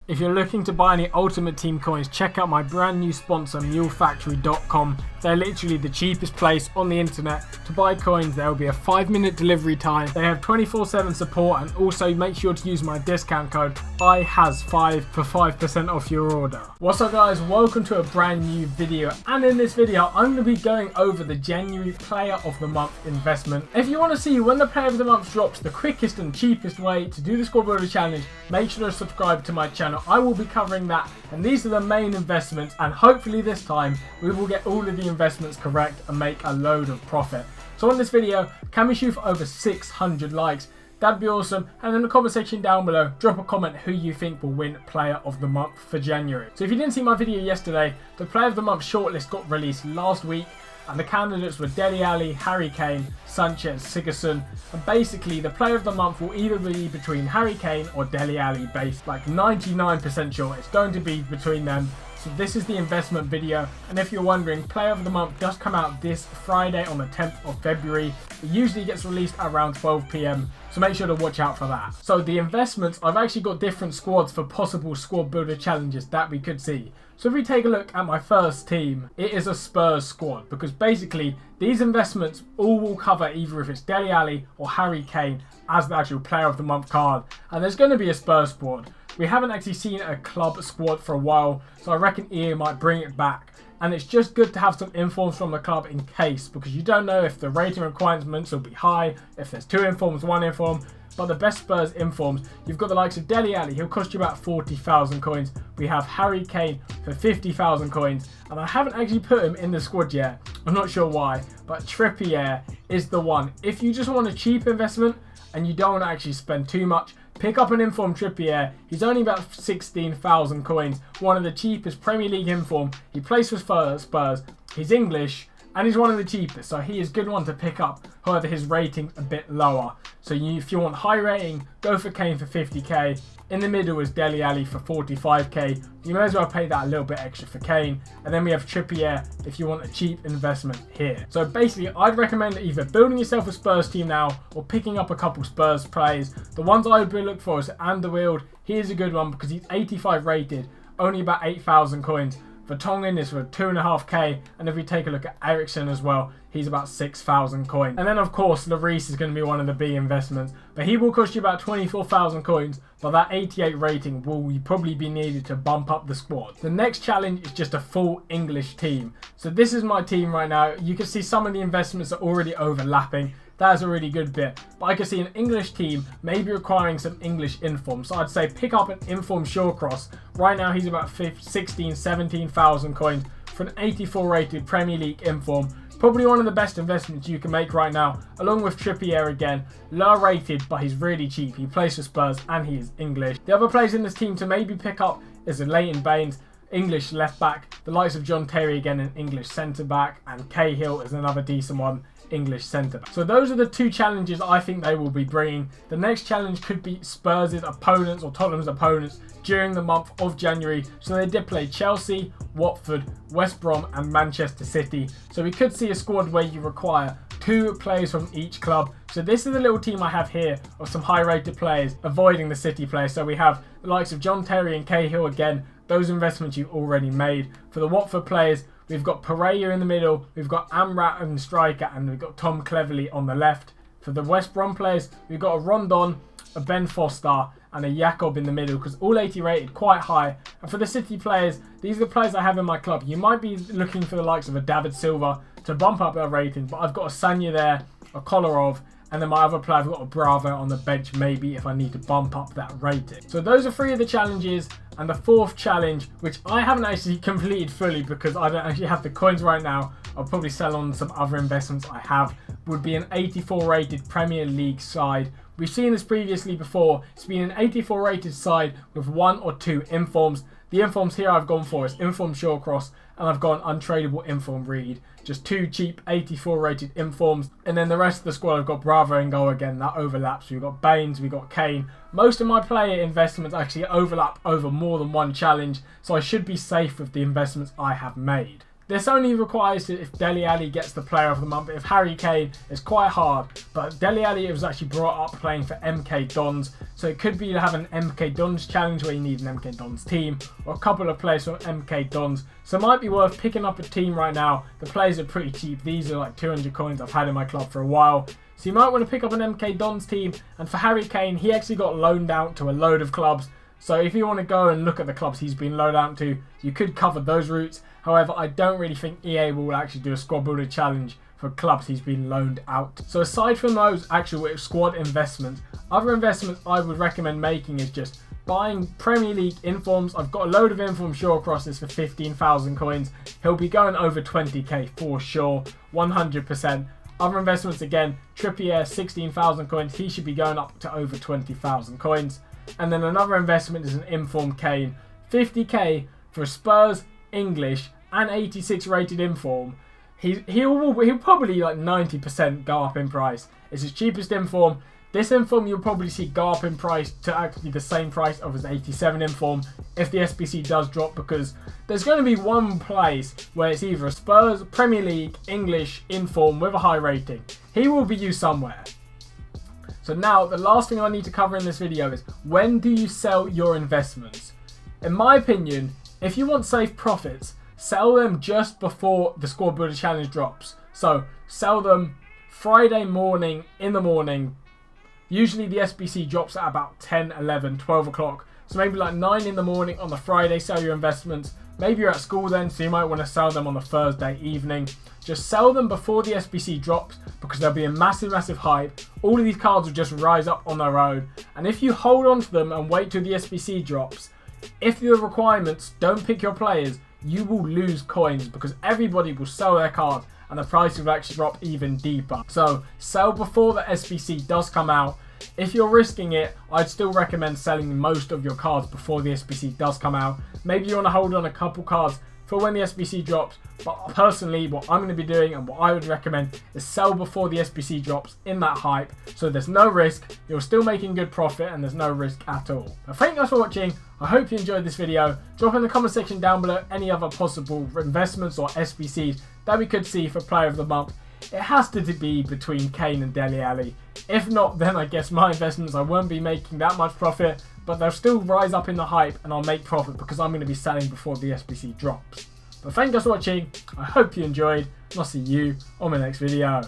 If you're looking to buy any Ultimate Team coins, check out my brand new sponsor, mulefactory.com. They're literally the cheapest place on the internet to buy coins. There will be a 5-minute delivery time. They have 24/7 support, and also make sure to use my discount code IHAS5 for 5% off your order. What's up guys, welcome to a brand new video, and in this video I'm going to be going over the January Player of the Month investment. If you want to see when the Player of the Month drops, the quickest and cheapest way to do the Squad Builder Challenge, make sure to subscribe to my channel. I will be covering that, and these are the main investments, and hopefully this time we will get all of the investments correct and make a load of profit. So on this video, can we shoot for over 600 likes? That'd be awesome. And in the comment section down below, drop a comment who you think will win Player of the Month for January. So if you didn't see my video yesterday, the Player of the Month shortlist got released last week, and the candidates were Dele, Alli, Harry Kane, Sanchez, Sigurdsson, and basically the Player of the Month will either be between Harry Kane or Dele Alli, based like 99% sure it's going to be between them. So this is the investment video, and if you're wondering, Player of the Month does come out this Friday on the 10th of February. It usually gets released around 12 PM, so make sure to watch out for that. So the investments, I've actually got different squads for possible squad builder challenges that we could see. So if we take a look at my first team, it is a Spurs squad, because basically these investments all will cover either if it's Dele Alli or Harry Kane as the actual Player of the Month card, and there's going to be a Spurs squad. We haven't actually seen a club squad for a while, so I reckon EA might bring it back. And it's just good to have some informs from the club in case, because you don't know if the rating requirements will be high, if there's 2 informs, 1 inform. But the best Spurs informs, you've got the likes of Dele Alli, he'll cost you about 40,000 coins. We have Harry Kane for 50,000 coins, and I haven't actually put him in the squad yet. I'm not sure why, but Trippier is the one. If you just want a cheap investment and you don't want to actually spend too much, pick up an inform Trippier. He's only about 16,000 coins, one of the cheapest Premier League inform. He plays for Spurs, he's English, and he's one of the cheapest, so he is a good one to pick up. However, his rating's a bit lower. So if you want high rating, go for Kane for 50k. In the middle is Dele Alli for 45k. You may as well pay that a little bit extra for Kane. And then we have Trippier if you want a cheap investment here. So basically, I'd recommend either building yourself a Spurs team now or picking up a couple Spurs players. The ones I would look for is Anderweireld. He is a good one because he's 85 rated, only about 8,000 coins. Vertonghen is for 2.5k, and if we take a look at Eriksen as well, he's about 6,000 coins. And then of course Lloris is going to be one of the B investments, but he will cost you about 24,000 coins, but that 88 rating will probably be needed to bump up the squad. The next challenge is just a full English team. So this is my team right now. You can see some of the investments are already overlapping. That's a really good bit. But I can see an English team maybe requiring some English inform. So I'd say pick up an inform Shawcross. Right now he's about 16, 17,000 coins for an 84 rated Premier League inform. Probably one of the best investments you can make right now, along with Trippier again. Low rated, but he's really cheap. He plays for Spurs and he is English. The other players in this team to maybe pick up is a Leighton Baines, English left back. The likes of John Terry again, an English centre back, and Cahill is another decent one, English centre back. So those are the 2 challenges I think they will be bringing. The next challenge could be Spurs' opponents or Tottenham's opponents during the month of January. So they did play Chelsea, Watford, West Brom and Manchester City. So we could see a squad where you require 2 players from each club. So this is the little team I have here of some high rated players, avoiding the City players. So we have the likes of John Terry and Cahill again. Those investments you've already made. For the Watford players, we've got Pereira in the middle, we've got Amrat and striker, and we've got Tom Cleverley on the left. For the West Brom players, we've got a Rondon, a Ben Foster, and a Jakob in the middle, because all 80 rated, quite high. And for the City players, these are the players I have in my club. You might be looking for the likes of a David Silva to bump up their rating, but I've got a Sanya there, a Kolarov, and then my other player, I've got a Bravo on the bench, maybe if I need to bump up that rating. So those are 3 of the challenges, and the 4th challenge, which I haven't actually completed fully because I don't actually have the coins right now, I'll probably sell on some other investments I have, would be an 84 rated Premier League side. We've seen this previously before. It's been an 84 rated side with 1 or 2 informs. The informs here I've gone for is inform Shawcross, and I've gone untradeable inform Reed. Just 2 cheap 84 rated informs, and then the rest of the squad I've got Bravo and Go again. That overlaps. We've got Baines, we've got Kane. Most of my player investments actually overlap over more than 1 challenge, so I should be safe with the investments I have made. This only requires if Dele Alli gets the player of the month. If Harry Kane, it's quite hard. But Dele Alli was actually brought up playing for MK Dons. So it could be to have an MK Dons challenge where you need an MK Dons team, or a couple of players from MK Dons. So it might be worth picking up a team right now. The players are pretty cheap. These are like 200 coins I've had in my club for a while. So you might want to pick up an MK Dons team. And for Harry Kane, he actually got loaned out to a load of clubs. So if you want to go and look at the clubs he's been loaned out to, you could cover those routes. However, I don't really think EA will actually do a squad builder challenge for clubs he's been loaned out. So aside from those actual squad investments, other investments I would recommend making is just buying Premier League informs. I've got a load of inform Shaw crosses for 15,000 coins. He'll be going over 20k for sure, 100%. Other investments again, Trippier, 16,000 coins. He should be going up to over 20,000 coins. And then another investment is an inform Kane, 50k for Spurs, English, and 86 rated inform. He'll probably like 90% go up in price. It's his cheapest inform. This inform you'll probably see go up in price to actually the same price of his 87 inform if the SBC does drop, because there's going to be one place where it's either a Spurs, Premier League, English inform with a high rating. He will be used somewhere. So now the last thing I need to cover in this video is, when do you sell your investments? In my opinion, if you want safe profits, sell them just before the squad builder challenge drops. So sell them Friday morning in the morning. Usually the SBC drops at about 10, 11, 12 o'clock. So maybe like 9 in the morning on the Friday, sell your investments. Maybe you're at school then, so you might want to sell them on the Thursday evening. Just sell them before the SBC drops, because there'll be a massive hype. All of these cards will just rise up on their own. And if you hold on to them and wait till the SBC drops, if the requirements don't pick your players, you will lose coins, because everybody will sell their cards and the price will actually drop even deeper. So sell before the SBC does come out. If you're risking it, I'd still recommend selling most of your cards before the SBC does come out. Maybe you want to hold on a couple cards for when the SBC drops, but personally what I'm going to be doing and what I would recommend is sell before the SBC drops in that hype, so there's no risk, you're still making good profit and there's no risk at all. Now, thank you guys for watching. I hope you enjoyed this video. Drop in the comment section down below any other possible investments or SBCs that we could see for player of the month. It has to be between Kane and Dele Alli. If not, then I guess my investments, I won't be making that much profit, but they'll still rise up in the hype and I'll make profit because I'm going to be selling before the SBC drops. But thank you guys for watching. I hope you enjoyed, and I'll see you on my next video.